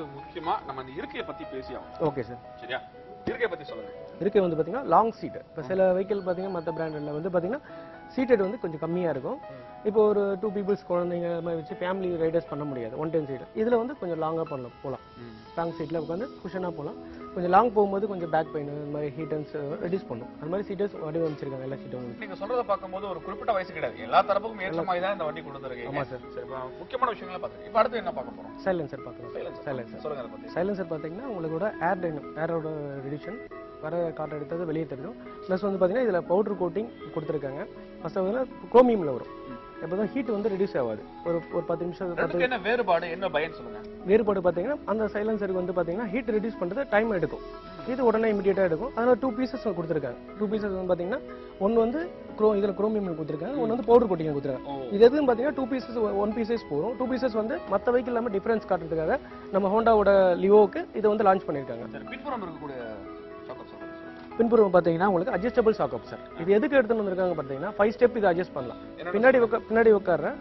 அடுத்து முக்கியமா நம்ம இந்த இருக்கையை பத்தி பேசியாகும். Okay sir. சரியா? இருக்கை பத்தி சொல்லுங்க. இருக்கை வந்து பாத்தீங்கன்னா லாங் சீட். இப்போ சில வெஹிக்கிள் பாத்தீங்கன்னா மற்ற பிராண்ட்ல வந்து பாத்தீங்கன்னா சீட்டட் வந்து கொஞ்சம் கம்மியா இருக்கும். இப்போ ஒரு 2 பீப்புள்ஸ் குழந்தைங்க மாதிரி வச்சு ஃபேமிலி ரைடர்ஸ் பண்ண முடியாது 110 சீட். இதுல வந்து கொஞ்சம் லாங்கா போகலாம். லாங் சீட்ல உட்காந்து குஷனா போகலாம். கொஞ்சம் லாங் போகும்போது கொஞ்சம் பேக் பெயின் இந்த மாதிரி ஹீட்டன்ஸ் ரெடியூஸ் பண்ணும். அந்த மாதிரி சீட்டர்ஸ் வடிவமைச்சிருக்காங்க எல்லா சீட்டும். நீங்க சொல்றத பார்க்கும்போது ஒரு குறிப்பிட்ட வயசு கிடையாது, எல்லா தரப்புக்கும் ஏற்ற மாதிரி தான் இந்த வண்டி கொடுத்துருக்கீங்க. ஆமா சார். சரி, முக்கியமான விஷயங்களை பார்த்துருக்கோம். இப்போ அடுத்து என்ன பார்க்க போறோம்? சைலன்சர் பார்க்கலாம். சைலன்சர் சொல்லுங்க அதை பத்தி. சைலன்சர் பார்த்தீங்கன்னா உங்களோட ஏரோட ரிடியூஷன் வர காற்று எடுத்தது வெளியே தெரியும். ப்ளஸ் வந்து பார்த்தீங்கன்னா இதில் பவுடர் கோட்டிங் கொடுத்துருக்காங்க. ஃபர்ஸ்ட் வந்து குரோமியமில் வரும். எப்போதான் ஹீட் வந்து ரெடியூஸ் ஆகாது. ஒரு 10 நிமிஷம். என்ன வேறுபாடு, என்ன பயன் சொல்லுங்க. வேறுபாடு பார்த்தீங்கன்னா அந்த சைலன்சருக்கு வந்து பார்த்தீங்கன்னா ஹீட் ரெடியூஸ் பண்ணுறது டைம் எடுக்கும். இது உடனே இமீடியட்டாக எடுக்கும். அதனால 2 பீசஸ் கொடுத்துருக்காங்க. 2 பீசஸ் வந்து பார்த்தீங்கன்னா ஒன்று வந்து இதில் குரோமியம் கொடுத்துருக்காங்க, ஒன்று வந்து பவுடர் கோட்டிங் கொடுத்துருக்காங்க. இது எதுன்னு பார்த்தீங்கன்னா 2 பீசஸ் 1 பீசஸ் போகும். 2 பீசஸ் வந்து மற்ற வெஹிக்கிள் இல்லாமல் டிஃபரன்ஸ் காட்டுறதுக்காக நம்ம ஹோண்டாவோட லிவோக்கு இதை வந்து லான்ச் பண்ணியிருக்காங்க. பின்புறம் இருக்கக்கூடிய பின்புறம் பார்த்தீங்கன்னா உங்களுக்கு அட்ஜஸ்டபிள் ஷாக் அப்சர். இது எதுக்கு எடுத்துன்னு வந்திருக்காங்க பார்த்தீங்கன்னா 5 ஸ்டெப் இது அட்ஜஸ்ட் பண்ணலாம். பின்னாடி உட்கார்ற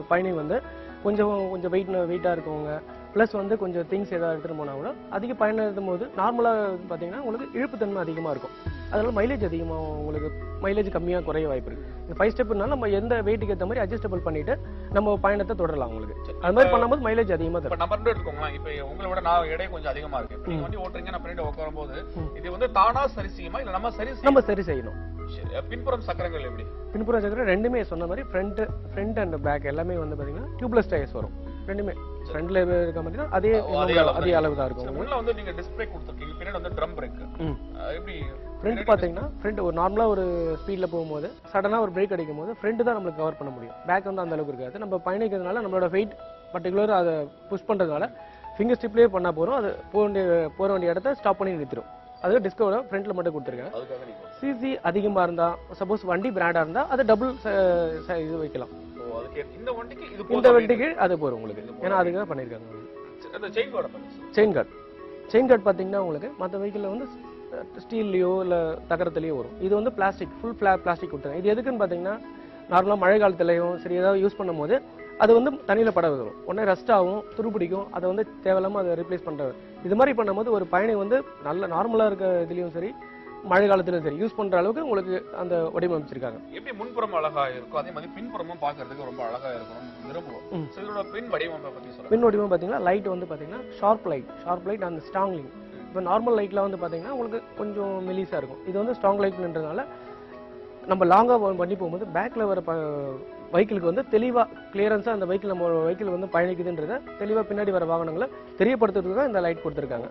பயணி வந்து கொஞ்சம் வெயிட்டாக இருக்கவங்க ப்ளஸ் வந்து கொஞ்சம் திங்ஸ் ஏதாவது எடுத்துகிட்டு போனால் கூட அதிக பயணம் எழுதும் போது நார்மலாக பார்த்தீங்கன்னா உங்களுக்கு இழுப்புத்தன்மை அதிகமாக இருக்கும். அதனால மைலேஜ் அதிகமாக உங்களுக்கு மைலேஜ் கம்மியாக குறைய வாய்ப்பு இருக்குது. இந்த 5 ஸ்டெப்னால நம்ம எந்த வெயிட்டுக்கு ஏற்ற மாதிரி அட்ஜஸ்டபிள் பண்ணிட்டு நம்ம பயணத்தை தொடரலாம். உங்களுக்கு அது மாதிரி பண்ணும்போது மைலேஜ் அதிகமாக தரும். நம்பர் எடுத்துக்கோங்களேன். இப்போ உங்களோட நான் எடை கொஞ்சம் அதிகமாக இருக்கு. நீங்க வண்டி ஓட்டுறீங்க, நான் பின்னாடி உட்காரும்போது இது வந்து தானா சரி செய்யுமா இல்லை நம்ம சரி செய்யணும்? பின்புறம் சக்கரங்கள் எப்படி? பின்புறம் சக்கரம் ரெண்டுமே சொன்ன மாதிரி ஃப்ரண்ட் அண்ட் பேக் எல்லாமே வந்து பாத்தீங்கன்னா டியூப்லெஸ் டயர்ஸ் வரும். ரெண்டுமே ஃப்ரண்ட்ல இருக்க மாதிரி அதே அளவு தான் இருக்கும். உள்ள வந்து நீங்க டிஸ்ப்ளே கொடுத்திருக்கீங்க, பின்னாடி வந்து ட்ரம் பிரேக். எப்படி ஃப்ரண்ட் பாத்தீங்கன்னா ஃப்ரண்ட் ஒரு நார்மலா ஒரு ஸ்பீட்ல போகும்போது சடனா ஒரு பிரேக் அடிக்கும் போது ஃப்ரண்ட் தான் நம்மளுக்கு கவர் பண்ண முடியும். பேக் வந்து அந்த அளவுக்கு இருக்காது. நம்ம பயணிக்கிறதுனால நம்மளோட வெயிட் பர்டிகுலர் அதை புஷ் பண்றதுனால ஃபிங்கர் ஸ்டிப்லயே பண்ணா போறோம். அது போற வேண்டிய இடத்த ஸ்டாப் பண்ணி நிறுத்திடும். அது டிஸ்கவரோட ஃப்ரண்ட்ல மட்டும் கொடுத்துருக்காங்க. சிசி அதிகமா இருந்தா சப்போஸ் வண்டி பிராண்டா இருந்தா அது டபுள் இது வைக்கலாம். இந்த வண்டிக்கு அது போறோம் உங்களுக்கு. ஏன்னா அதுக்காக பண்ணிருக்காங்க. செயின் கார்டு பாத்தீங்கன்னா உங்களுக்கு மற்ற வெஹிக்கிள்ல வந்து ஸ்டீல்லயோ இல்ல தகரத்திலயோ வரும். இது வந்து பிளாஸ்டிக் ஃபுல் பிளாஸ்டிக் கொடுத்தாங்க. இது எதுக்குன்னு பாத்தீங்கன்னா நார்மலா மழை காலத்துலயும் சரி ஏதாவது யூஸ் பண்ணும் போது அது வந்து தண்ணியில பட வரும். உடனே ரஸ்ட் ஆகும், துருப்பிடிக்கும். அதை வந்து தேவையில்லாம அதை ரீப்ளேஸ் பண்றது. இது மாதிரி பண்ணும்போது ஒரு பயணி வந்து நல்ல நார்மலா இருக்க இதுலயும் சரி மழை காலத்திலும் சரி யூஸ் பண்ற அளவுக்கு உங்களுக்கு அந்த வடிவமைச்சிருக்காங்க. எப்படி முன்புறம் அழகா இருக்கும் அதே மாதிரி பின்புறமும் பாக்குறதுக்கு ரொம்ப அழகா இருக்கும் விரும்புவோம். இதோட பின் வடிவமைப்பை பத்தி சொல்லுங்க. பின் வடிவம் பாத்தீங்கன்னா லைட் வந்து பாத்தீங்கன்னா sharp light and strong light. இப்போ நார்மல் லைட்ல வந்து பாத்தீங்கன்னா உங்களுக்கு கொஞ்சம் மெலிசா இருக்கும். இது வந்து ஸ்ட்ராங் லைட்ன்றதுனால நம்ம லாங்கா வண்டி போகும்போது பேக்ல வர வெஹிக்கிளுக்கு வந்து தெளிவா கிளியரன்ஸா அந்த நம்ம வெஹிக்கிள் வந்து பயணிக்குதுன்றத தெளிவா பின்னாடி வர வாகனங்களை தெரியப்படுத்துறதுக்கு தான் இந்த லைட் கொடுத்துருக்காங்க.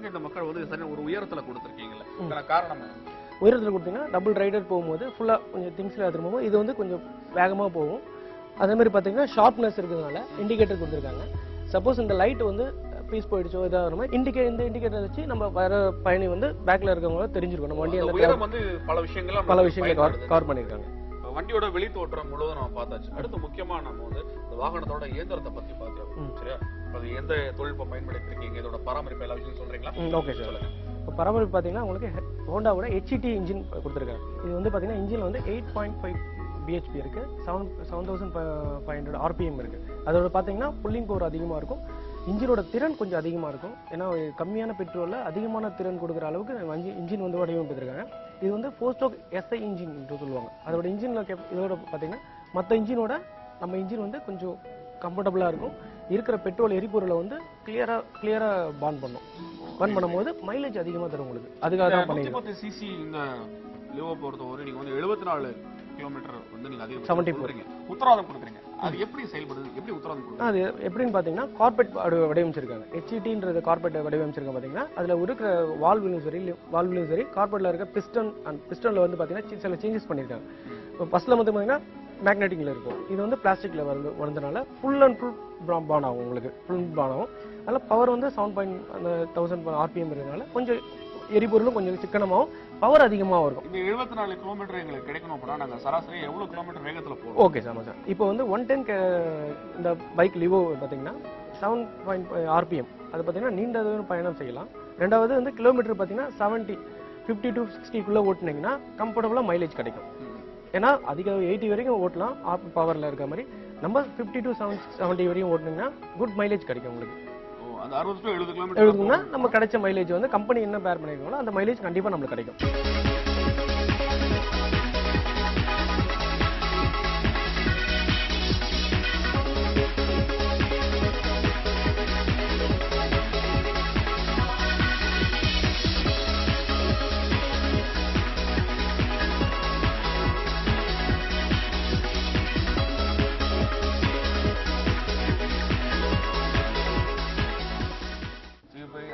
இந்த மக்கள் வந்து ஒரு உயரத்துல கொடுத்துருக்கீங்களா? காரணம் உயரத்துல கொடுத்தீங்கன்னா டபுள் ரைடர் போகும்போது ஃபுல்லா கொஞ்சம் திங்ஸ்ல எடுத்துட்டு போகும்போது இது வந்து கொஞ்சம் வேகமா போகும். அதே மாதிரி பாத்தீங்கன்னா ஷார்ப்னஸ் இருக்கிறதுனால இண்டிகேட்டர் கொடுத்துருக்காங்க. சப்போஸ் இந்த லைட் வந்து பீஸ் போயிடுச்சோ ஏதாவது இந்த இண்டிகேட்டர் வச்சு நம்ம வர பயணி வந்து பேக்ல இருக்கவங்க தெரிஞ்சிருக்கும் நம்ம வண்டி வந்து பல விஷயங்களை கவர் பண்ணிருக்காங்க. வண்டியோட வெளி தோற்றம் முழுவதும் நம்ம பார்த்தாச்சு. அடுத்து முக்கியமா நம்ம வந்து இந்த வாகனத்தோட இயந்திரத்தை பத்தி பார்த்தோம். சரியா? அது எந்த தொழில்நுட்பம் பயன்படுத்திருக்கீங்க, இதோட பராமரிப்பு எல்லா விஷயம் சொல்றீங்களா? ஓகே சார், சொல்லுங்க. இப்போ பராமரிப்பு பார்த்தீங்கன்னா உங்களுக்கு ஹோண்டாவோட HET இன்ஜின் கொடுத்துருக்காங்க. இது வந்து பார்த்தீங்கன்னா இன்ஜின் வந்து 8.5 BHP இருக்கு, 7500 RPM இருக்கு. அதோட பார்த்தீங்கன்னா புல்லிங் பவர் அதிகமாக இருக்கும். இன்ஜினோட திறன் கொஞ்சம் அதிகமாக இருக்கும். ஏன்னா கம்மியான பெட்ரோலில் அதிகமான திறன் கொடுக்குற அளவுக்கு இன்ஜின் வந்து வடிவமைப்பிருக்காங்க. இது வந்து 4 ஸ்ட்ரோக் SI இன்ஜின் என்று சொல்லுவாங்க. அதோட இன்ஜினில் இதோட பார்த்தீங்கன்னா மற்ற இன்ஜினோட நம்ம இன்ஜின் வந்து கொஞ்சம் கம்ஃபர்டபுளாக இருக்கும். இருக்கிற பெட்ரோல் எரிபொருளை வந்து கிளியரா பான் பண்ணும்போது மைலேஜ் அதிகமாக தரும் உங்களுக்கு. அதுக்காக தான் பண்ணிருக்கோம். சிசி இந்த லிவோ பொறுத்தவரை நீங்க வந்து 74 கிலோமீட்டர் வந்து நீங்க அதிகம் 74 உத்தரவாதம் கொடுக்குறீங்க. அது எப்படி செயல்படுது, எப்படி உத்தரவாதம் கொடுக்குறீங்க? அது எப்படின்னு பாத்தீங்கன்னா கார்பெட் வடிவமைச்சிருக்காங்க. HETன்றது கார்பெட் வடிவமைச்சிருக்காங்க. பாத்தீங்கன்னா அதுல இருக்கிற வால்வ்லயும் சரி கார்பெட்ல இருக்க பிஸ்டன்ல வந்து பாத்தீங்கன்னா சில சேஞ்சஸ் பண்ணிருக்காங்க. ஃபர்ஸ்ட்ல வந்து பாத்தீங்கன்னா மேக்னெட்டிக்ல இருக்கும். இது வந்து பிளாஸ்டிக்ல வந்ததுனால ஃபுல் அண்ட் ஃபுல் பான் ஆகும் உங்களுக்கு. ஃபுல் பான் ஆகும். அதனால பவர் வந்து 7.1000 RPM இருக்கிறதுனால கொஞ்சம் எரிபொருளும் கொஞ்சம் சிக்கனமாகவும் பவர் அதிகமாக இருக்கும். இந்த 74 கிலோமீட்டர் எங்களுக்கு கிடைக்கணும் அப்படின்னா நாங்கள் சராசரி எவ்வளவு கிலோமீட்டர் வேகத்தில் போகிறோம்? ஓகே சார், சார் இப்போ வந்து 110 இந்த பைக் லிவோ பார்த்தீங்கன்னா 7.5 RPM. அது பார்த்தீங்கன்னா நீண்ட தூரம் பயணம் செய்யலாம். ரெண்டாவது வந்து கிலோமீட்டர் பார்த்தீங்கன்னா 50 to 60 ஓட்டுனீங்கன்னா கம்ஃபர்டபுளாக மைலேஜ் கிடைக்கும். ஏன்னா அதிக 80 வரைக்கும் ஓட்டலாம் பவரில் இருக்க மாதிரி. நம்ம 50 to 70 வரையும் ஓட்டுனீங்கன்னா குட் மைலேஜ் கிடைக்கும் உங்களுக்கு. அந்த 60 to 70 கிலோமீட்டர் 70னா நம்ம கிடைச்ச மைலேஜ் வந்து கம்பெனி என்ன பேர் பண்ணிருக்காங்களோ அந்த மைலேஜ் கண்டிப்பா நம்மளுக்கு கிடைக்கும்.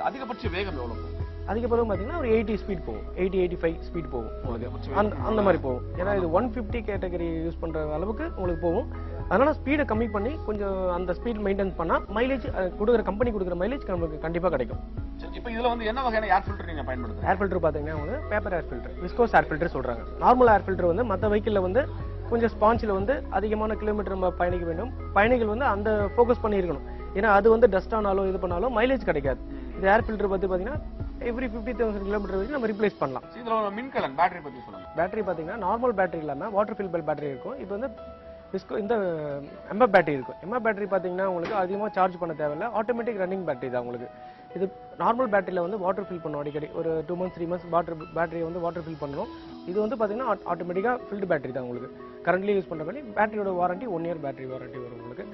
அதிகபட்ச வேகம் எவ்வளவு போகும்? அதிகபட்சம் பார்த்தீங்கன்னா ஒரு 80 ஸ்பீட் போகும், 80-85 ஸ்பீட் போகும் உங்களுக்கு. அந்த மாதிரி போகும். ஏன்னா இது 150 கேட்டகரி யூஸ் பண்ற அளவுக்கு உங்களுக்கு போகும். அதனால ஸ்பீடை கம்மி பண்ணி கொஞ்சம் அந்த ஸ்பீட் மெயின்டைன் பண்ணா மைலேஜ் கொடுக்குற கம்பெனி கொடுக்குற மைலேஜ் நமக்கு கண்டிப்பா கிடைக்கும். இப்போ இதுல வந்து என்ன வகையான ஏர் ஃபில்டர் நீங்க பயன்படுத்துறீங்க? ஏர் ஃபில்டர் பாத்தீங்கன்னா வந்து paper air filter, viscose air filter சொல்றாங்க. நார்மல் ஏர் ஃபில்டர் வந்து மற்ற வெஹிக்கிள்ல வந்து கொஞ்சம் ஸ்பாஞ்சில் வந்து அதிகமான கிலோமீட்டர் நம்ம பயணிக்க வேண்டும். பயணிகள் வந்து அந்த ஃபோக்கஸ் பண்ணி இருக்கணும். ஏன்னா அது வந்து டஸ்ட் ஆனாலும் இது பண்ணாலும் மைலேஜ் கிடைக்காது. இது ஏர் ஃபில்டர் பத்தி பாத்தீங்கன்னா எவ்ரி 50,000 கிலோமீட்டர் வரைக்கும் நம்ம ரீப்ளேஸ் பண்ணலாம். இதுல மின்கலன் பேட்டரி பத்தி சொல்லுங்க. பேட்டரி பாத்தீங்கன்னா நார்மல் பேட்டரி இல்லாம வாட்டர் ஃபில் பெல் பேட்டரி இருக்கும். இப்போ வந்து இந்த எம்எஃப் பேட்டரி இருக்கும். எம்எஃப் பேட்டரி பாத்தீங்கன்னா உங்களுக்கு அதிகமாக சார்ஜ் பண்ண தேவையில்லை, ஆட்டோமேட்டிக் ரன்னிங் பேட்டரி தான் உங்களுக்கு. இது நார்மல் பேட்டரியில் வந்து வாட்டர் ஃபில் பண்ணும் அடிக்கடி, ஒரு 2 months 3 months பேட்டரியை வந்து வாட்டர் ஃபில் பண்ணணும். இது வந்து பாத்தீங்கன்னா ஆட்டோமேட்டிக்காக ஃபில்டு பேட்டரி தான் உங்களுக்கு. கரண்ட்லி யூஸ் பண்ற மாதிரி பேட்டரியோட வாரண்டி 1 year பேட்டரி வாரண்டி வரும் உங்களுக்கு.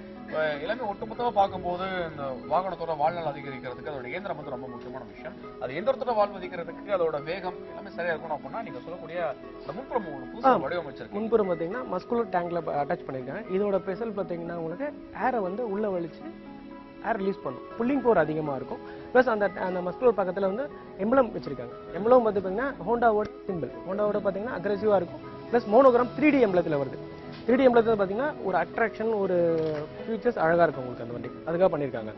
எல்லாமே ஒட்டுமொத்தமாக பார்க்கும்போது இந்த வாகனத்தோட வாழ்நாள் அதிகரிக்கிறதுக்கு அதோட இயந்திரம் வந்து ரொம்ப முக்கியமான விஷயம். அது இயந்திரத்தோட வாழ்வு அதிகரிக்கிறதுக்கு அதோட வேகம் எல்லாமே சரியா இருக்கணும் அப்படின்னா நீங்க சொல்லக்கூடிய இந்த முன்புறம் ஒரு புதுசா வடிவமைச்சிருக்கு. முன்புறம் பாத்தீங்கன்னா மஸ்குலர் டேங்க்ல அட்டாச் பண்ணிருக்காங்க. இதோட ஸ்பெஷல் பாத்தீங்கன்னா உங்களுக்கு ஏரை வந்து உள்ள வலிச்சு ஏர் ரிலீஸ் பண்ணும். புல்லிங் பவர் அதிகமா இருக்கும். பிளஸ் அந்த மஸ்குலர் பக்கத்துல வந்து எம்பளம் வச்சிருக்காங்க. எம்பளம் வந்து பாத்தீங்கன்னா ஹோண்டாவோட சிம்பிள். ஹோண்டாவோட பாத்தீங்கன்னா அக்ரெசிவா இருக்கும். பிளஸ் மோனோகிராம் 3D எம்பளத்துல வருது. 3D எம்பளத்துல பாத்தீங்கன்னா ஒரு அட்ராக்ஷன், ஒரு ஃபியூச்சர்ஸ் அழகா இருக்கும் உங்களுக்கு அந்த வண்டி. அதுக்காக பண்ணிருக்காங்க.